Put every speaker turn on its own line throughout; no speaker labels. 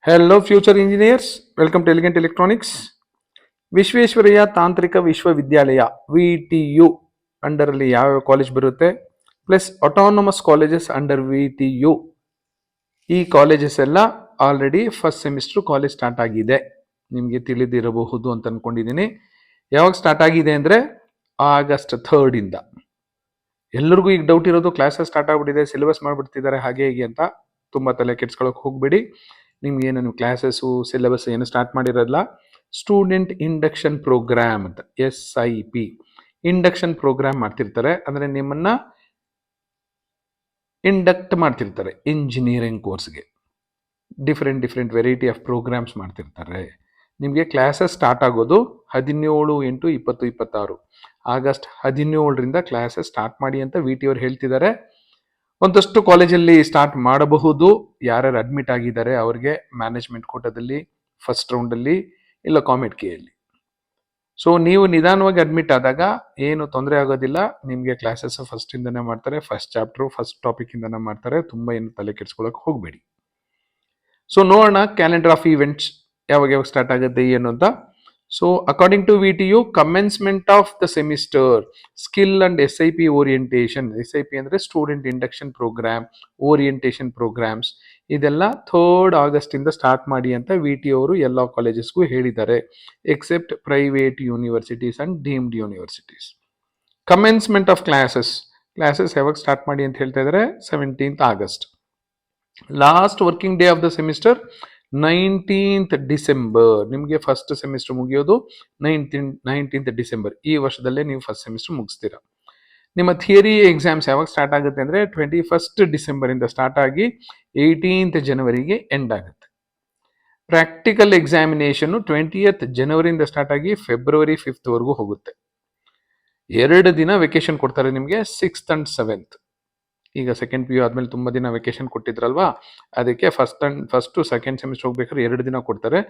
Hello, future engineers. Welcome to Elegant Electronics. Visvesvaraya ತಾಂತ್ರಿಕ ವಿಶ್ವವಿದ್ಯಾಲಯ VTU ಅಂಡರಲ್ಲಿ ಯಾವ ಕಾಲೇಜ್ ಬರುತ್ತೆ, plus autonomous colleges under VTU. ಈ ಕಾಲೇಜಸ್ ಎಲ್ಲ already first semester college start ಆಗಿದೆ. ನಿಮಗೆ ತಿಳಿದಿರಬಹುದು ಅಂತ ಅನ್ಕೊಂಡಿದ್ದೀನಿ. ಯಾವಾಗ ಸ್ಟಾರ್ಟ್ ಆಗಿದೆ ಅಂದರೆ August 3rd ಇಂದ. ಎಲ್ಲರಿಗೂ ಈಗ ಡೌಟ್ ಇರೋದು ಕ್ಲಾಸಸ್ ಸ್ಟಾರ್ಟ್ ಆಗ್ಬಿಟ್ಟಿದೆ, ಸಿಲೆಬಸ್ ಮಾಡಿಬಿಡ್ತಿದ್ದಾರೆ ಹಾಗೆ ಹೀಗೆ ಅಂತ. ತುಂಬ ತಲೆ ಕೆಡ್ಸ್ಕೊಳಕ್ಕೆ ಹೋಗ್ಬೇಡಿ. ನಿಮ್ಗೆ ಏನು ಕ್ಲಾಸಸ್ಸು ಸಿಲೆಬಸ್ ಏನು ಸ್ಟಾರ್ಟ್ ಮಾಡಿರೋಲ್ಲ. ಸ್ಟೂಡೆಂಟ್ ಇಂಡಕ್ಷನ್ ಪ್ರೋಗ್ರಾಮ್ ಅಂತ SIP ಇಂಡಕ್ಷನ್ ಪ್ರೋಗ್ರಾಮ್ ಮಾಡ್ತಿರ್ತಾರೆ. ಅಂದರೆ ನಿಮ್ಮನ್ನ ಇಂಡಕ್ಟ್ ಮಾಡ್ತಿರ್ತಾರೆ ಇಂಜಿನಿಯರಿಂಗ್ ಕೋರ್ಸ್ಗೆ. ಡಿಫ್ರೆಂಟ್ ವೆರೈಟಿ ಆಫ್ ಪ್ರೋಗ್ರಾಮ್ಸ್ ಮಾಡ್ತಿರ್ತಾರೆ. ನಿಮಗೆ ಕ್ಲಾಸಸ್ ಸ್ಟಾರ್ಟ್ ಆಗೋದು 17-20-26 ಆಗಸ್ಟ್ 17ರಿಂದ ಕ್ಲಾಸಸ್ ಸ್ಟಾರ್ಟ್ ಮಾಡಿ ಅಂತ VT ಅವ್ರು ಹೇಳ್ತಿದ್ದಾರೆ. ಒಂದಷ್ಟು ಕಾಲೇಜಲ್ಲಿ ಸ್ಟಾರ್ಟ್ ಮಾಡಬಹುದು. ಯಾರ್ಯಾರು ಅಡ್ಮಿಟ್ ಆಗಿದ್ದಾರೆ ಅವ್ರಿಗೆ ಮ್ಯಾನೇಜ್ಮೆಂಟ್ ಕೋಟಾದಲ್ಲಿ ಫಸ್ಟ್ ರೌಂಡಲ್ಲಿ ಇಲ್ಲ ಕಾಮೆಟ್ ಕೆಯಲ್ಲಿ. ಸೊ ನೀವು ನಿಧಾನವಾಗಿ ಅಡ್ಮಿಟ್ ಆದಾಗ ಏನು ತೊಂದರೆ ಆಗೋದಿಲ್ಲ. ನಿಮಗೆ ಕ್ಲಾಸಸ್ ಫಸ್ಟ್ ಇಂದನೇ ಮಾಡ್ತಾರೆ, ಫಸ್ಟ್ ಚಾಪ್ಟರ್ ಫಸ್ಟ್ ಟಾಪಿಕ್ ಇಂದನೇ ಮಾಡ್ತಾರೆ. ತುಂಬ ಏನು ತಲೆ ಕೆಡ್ಸ್ಕೊಳಕ್ಕೆ ಹೋಗಬೇಡಿ. ಸೊ ನೋಡೋಣ ಕ್ಯಾಲೆಂಡರ್ ಆಫ್ ಈವೆಂಟ್ಸ್ ಯಾವಾಗ ಸ್ಟಾರ್ಟ್ ಆಗುತ್ತೆ ಏನು ಅಂತ. So according to VTU, commencement of the semester, skill and SIP orientation. SIP ಅಂದರೆ student induction programme, orientation programmes, ಇದೆಲ್ಲ 3rd August ಇಂದ ಸ್ಟಾರ್ಟ್ ಮಾಡಿ ಅಂತ VT ಅವರು ಎಲ್ಲ ಕಾಲೇಜಸ್ಗೂ ಹೇಳಿದ್ದಾರೆ, except private universities and deemed universities. Commencement of classes ಯಾವಾಗ ಸ್ಟಾರ್ಟ್ ಮಾಡಿ ಅಂತ ಹೇಳ್ತಾ ಇದ್ದಾರೆ, 17th August. Last working day of the semester 19th December. ನಿಮಗೆ ಫಸ್ಟ್ ಸೆಮಿಸ್ಟರ್ ಮುಗಿಯೋದು 19th December. ಈ ವರ್ಷದಲ್ಲೇ ನೀವು ಫಸ್ಟ್ ಸೆಮಿಸ್ಟರ್ ಮುಗಿಸ್ತೀರಾ. ನಿಮ್ಮ ಥಿಯರಿ ಎಕ್ಸಾಮ್ಸ್ ಯಾವಾಗ ಸ್ಟಾರ್ಟ್ ಆಗುತ್ತೆ ಅಂದರೆ 21st December ಇಂದ ಸ್ಟಾರ್ಟ್ ಆಗಿ 18th January ಎಂಡ್ ಆಗುತ್ತೆ. ಪ್ರಾಕ್ಟಿಕಲ್ ಎಕ್ಸಾಮಿನೇಷನ್ 20th January ಇಂದ ಸ್ಟಾರ್ಟ್ ಆಗಿ February 5th ವರೆಗೂ ಹೋಗುತ್ತೆ. 2 ದಿನ ವೆಕೇಶನ್ ಕೊಡ್ತಾರೆ ನಿಮಗೆ, 6th and 7th. ಈಗ ಸೆಕೆಂಡ್ PU ಆದ್ಮೇಲೆ ತುಂಬ ದಿನ ವೆಕೇಶನ್ ಕೊಟ್ಟಿದ್ರಲ್ವಾ, ಅದಕ್ಕೆ ಫಸ್ಟ್ ಸೆಕೆಂಡ್ ಸೆಮಿಸ್ಟರ್ ಹೋಗ್ಬೇಕಾದ್ರೆ 2 ದಿನ ಕೊಡ್ತಾರೆ,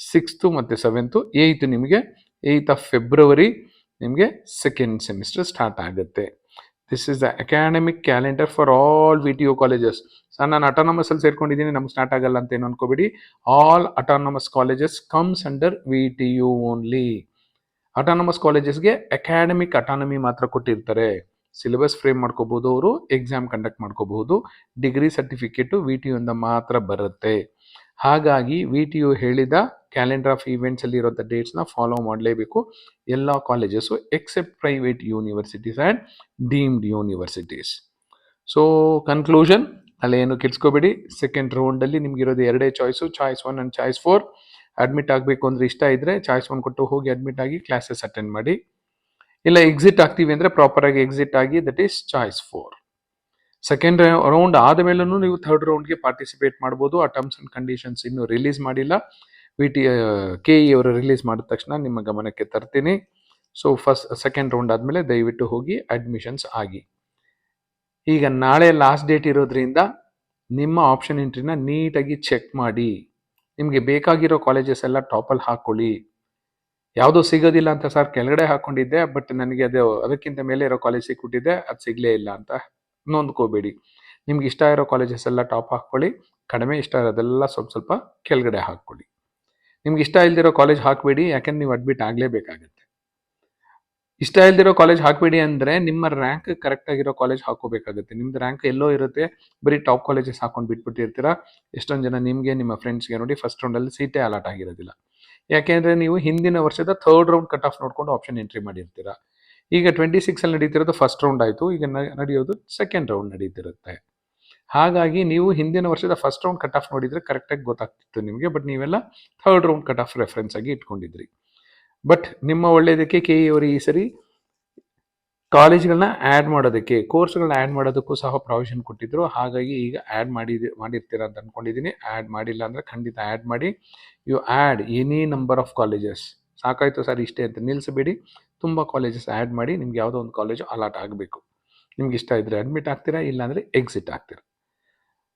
6th ಮತ್ತು 7th. 8th ನಿಮಗೆ 8th of February ನಿಮಗೆ ಸೆಕೆಂಡ್ ಸೆಮಿಸ್ಟರ್ ಸ್ಟಾರ್ಟ್ ಆಗುತ್ತೆ. This is the academic calendar for all VTU colleges. Sir ನಾನು ಅಟಾನಮಸ್ ಅಲ್ಲಿ ಸೇರ್ಕೊಂಡಿದ್ದೀನಿ, ನಮ್ಗೆ ಸ್ಟಾರ್ಟ್ ಆಗಲ್ಲ ಅಂತ ಏನು ಅನ್ಕೋಬೇಡಿ. All autonomous colleges comes under VTU only. Autonomous ಕಾಲೇಜಸ್ಗೆ ಅಕಾಡೆಮಿಕ್ ಅಟಾನಮಿ ಮಾತ್ರ ಕೊಟ್ಟಿರ್ತಾರೆ. ಸಿಲೆಬಸ್ ಫ್ರೇಮ್ ಮಾಡ್ಕೋಬಹುದು, ಅವರು ಎಕ್ಸಾಮ್ ಕಂಡಕ್ಟ್ ಮಾಡ್ಕೋಬಹುದು. ಡಿಗ್ರಿ ಸರ್ಟಿಫಿಕೇಟು VTU ಇಂದ ಮಾತ್ರ ಬರುತ್ತೆ. ಹಾಗಾಗಿ VTU ಹೇಳಿದ ಕ್ಯಾಲೆಂಡರ್ ಆಫ್ ಈವೆಂಟ್ಸ್ ಅಲ್ಲಿ ಇರೋಂಥ ಡೇಟ್ಸ್ನ ಫಾಲೋ ಮಾಡಲೇಬೇಕು ಎಲ್ಲ colleges, except private universities and deemed universities. So conclusion ಅಲ್ಲಿ ಏನು ಕೆಡ್ಸ್ಕೋಬೇಡಿ. ಸೆಕೆಂಡ್ ರೌಂಡಲ್ಲಿ ನಿಮ್ಗಿರೋದು 2 choice, choice 1 and choice 4. Admit ಆಗಬೇಕು ಅಂದರೆ ಇಷ್ಟ ಇದ್ದರೆ ಚಾಯ್ಸ್ 1 ಕೊಟ್ಟು ಹೋಗಿ ಅಡ್ಮಿಟ್ ಆಗಿ ಕ್ಲಾಸಸ್ ಅಟೆಂಡ್ ಮಾಡಿ. ಇಲ್ಲ ಎಕ್ಸಿಟ್ ಆಗ್ತೀವಿ ಅಂದರೆ ಪ್ರಾಪರಾಗಿ ಎಕ್ಸಿಟ್ ಆಗಿ, that is choice 4. Second round ಆದ ಮೇಲೂ ನೀವು 3rd ರೌಂಡ್ಗೆ ಪಾರ್ಟಿಸಿಪೇಟ್ ಮಾಡ್ಬೋದು. ಆ ಟರ್ಮ್ಸ್ ಆ್ಯಂಡ್ ಕಂಡೀಷನ್ಸ್ ಇನ್ನೂ ರಿಲೀಸ್ ಮಾಡಿಲ್ಲ. KE ಅವರು ರಿಲೀಸ್ ಮಾಡಿದ ತಕ್ಷಣ ನಿಮ್ಮ ಗಮನಕ್ಕೆ ತರ್ತೀನಿ. ಸೊ ಸೆಕೆಂಡ್ ರೌಂಡ್ ಆದಮೇಲೆ ದಯವಿಟ್ಟು ಹೋಗಿ ಅಡ್ಮಿಷನ್ಸ್ ಆಗಿ. ಈಗ ನಾಳೆ ಲಾಸ್ಟ್ ಡೇಟ್ ಇರೋದ್ರಿಂದ ನಿಮ್ಮ ಆಪ್ಷನ್ ಎಂಟ್ರಿನ ನೀಟಾಗಿ ಚೆಕ್ ಮಾಡಿ. ನಿಮಗೆ ಬೇಕಾಗಿರೋ ಕಾಲೇಜಸ್ ಎಲ್ಲ ಟಾಪಲ್ಲಿ ಹಾಕ್ಕೊಳ್ಳಿ. ಯಾವುದೋ ಸಿಗೋದಿಲ್ಲ ಅಂತ ಸರ್ ಕೆಳಗಡೆ ಹಾಕೊಂಡಿದ್ದೆ, ಬಟ್ ನನಗೆ ಅದಕ್ಕಿಂತ ಮೇಲೆ ಇರೋ ಕಾಲೇಜ್ ಸಿಕ್ಬಿಟ್ಟಿದೆ, ಅದು ಸಿಗಲೇ ಇಲ್ಲ ಅಂತ ನೊಂದ್ಕೋಬೇಡಿ. ನಿಮ್ಗೆ ಇಷ್ಟ ಇರೋ ಕಾಲೇಜಸ್ ಎಲ್ಲ ಟಾಪ್ ಹಾಕ್ಕೊಳ್ಳಿ, ಕಡಿಮೆ ಇಷ್ಟ ಇರೋದೆಲ್ಲ ಸ್ವಲ್ಪ ಕೆಳಗಡೆ ಹಾಕ್ಕೊಳ್ಳಿ. ನಿಮ್ಗೆ ಇಷ್ಟ ಇಲ್ದಿರೋ ಕಾಲೇಜ್ ಹಾಕಬೇಡಿ, ಯಾಕೆಂದ್ರೆ ನೀವು ಅಡ್ಮಿಟ್ ಆಗಲೇಬೇಕಾಗುತ್ತೆ. ಇಷ್ಟ ಇಲ್ದಿರೋ ಕಾಲೇಜ್ ಹಾಕಬೇಡಿ ಅಂದರೆ ನಿಮ್ಮ ರ್ಯಾಂಕ್ ಕರೆಕ್ಟ್ ಆಗಿರೋ ಕಾಲೇಜ್ ಹಾಕೋಬೇಕಾಗುತ್ತೆ. ನಿಮ್ದು ರ್ಯಾಂಕ್ ಎಲ್ಲೋ ಇರುತ್ತೆ, ಬರೀ ಟಾಪ್ ಕಾಲೇಜಸ್ ಹಾಕೊಂಡು ಬಿಟ್ಬಿಟ್ಟಿರ್ತೀರಾ. ಎಷ್ಟೊಂದು ಜನ ನಿಮಗೆ ನಿಮ್ಮ ಫ್ರೆಂಡ್ಸ್ಗೆ ನೋಡಿ ಫಸ್ಟ್ ರೌಂಡಲ್ಲಿ ಸೀಟೇ ಅಲಾಟ್ ಆಗಿರೋದಿಲ್ಲ. ಯಾಕೆಂದರೆ ನೀವು ಹಿಂದಿನ ವರ್ಷದ 3rd ರೌಂಡ್ ಕಟ್ ಆಫ್ ನೋಡ್ಕೊಂಡು ಆಪ್ಷನ್ ಎಂಟ್ರಿ ಮಾಡಿರ್ತೀರಾ. ಈಗ 26 ನಡೀತಿರೋದು ಫಸ್ಟ್ ರೌಂಡ್ ಆಯಿತು, ಈಗ ನಡೆಯೋದು ಸೆಕೆಂಡ್ ರೌಂಡ್ ನಡೀತಿರುತ್ತೆ. ಹಾಗಾಗಿ ನೀವು ಹಿಂದಿನ ವರ್ಷದ ಫಸ್ಟ್ ರೌಂಡ್ ಕಟ್ ಆಫ್ ನೋಡಿದರೆ ಕರೆಕ್ಟಾಗಿ ಗೊತ್ತಾಗ್ತಿತ್ತು ನಿಮಗೆ, ಬಟ್ ನೀವೆಲ್ಲ 3rd round cut off reference ಆಗಿ ಇಟ್ಕೊಂಡಿದ್ರಿ. ಬಟ್ ನಿಮ್ಮ ಒಳ್ಳೆಯದಕ್ಕೆ KE ಅವರು ಈ ಸರಿ ಕಾಲೇಜ್ಗಳನ್ನ ಆ್ಯಡ್ ಮಾಡೋದಕ್ಕೆ, ಕೋರ್ಸ್ಗಳನ್ನ ಆ್ಯಡ್ ಮಾಡೋದಕ್ಕೂ ಸಹ ಪ್ರಾವಿಷನ್ ಕೊಟ್ಟಿದ್ರು. ಹಾಗಾಗಿ ಈಗ ಆ್ಯಡ್ ಮಾಡಿರ್ತೀರ ಅಂತ ಅಂದ್ಕೊಂಡಿದ್ದೀನಿ. ಆ್ಯಡ್ ಮಾಡಿಲ್ಲ ಅಂದರೆ ಖಂಡಿತ ಆ್ಯಡ್ ಮಾಡಿ. You add any number of colleges. ಸಾಕಾಯಿತು ಸರ್ ಇಷ್ಟೇ ಅಂತ ನಿಲ್ಲಿಸಬೇಡಿ, ತುಂಬ ಕಾಲೇಜಸ್ ಆ್ಯಡ್ ಮಾಡಿ. ನಿಮ್ಗೆ ಯಾವುದೋ ಒಂದು ಕಾಲೇಜು ಅಲಾಟ್ ಆಗಬೇಕು. ನಿಮ್ಗೆ ಇಷ್ಟ ಇದ್ದರೆ ಅಡ್ಮಿಟ್ ಆಗ್ತೀರಾ, ಇಲ್ಲಾಂದರೆ ಎಕ್ಸಿಟ್ ಆಗ್ತೀರಾ.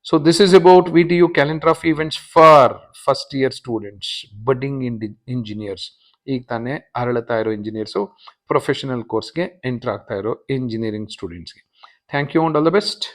So this is about VTU calendar of events for first year students, budding engineers. ಈಗ ತಾನೇ ಅರಳುತ್ತಾ ಇರೋ ಇಂಜಿನಿಯರ್ಸು ಪ್ರೊಫೆಷನಲ್ ಕೋರ್ಸ್ಗೆ ಎಂಟರ್ ಆಗ್ತಾ ಇರೋ ಇಂಜಿನಿಯರಿಂಗ್ ಸ್ಟೂಡೆಂಟ್ಸ್ಗೆ. Thank you and all the best.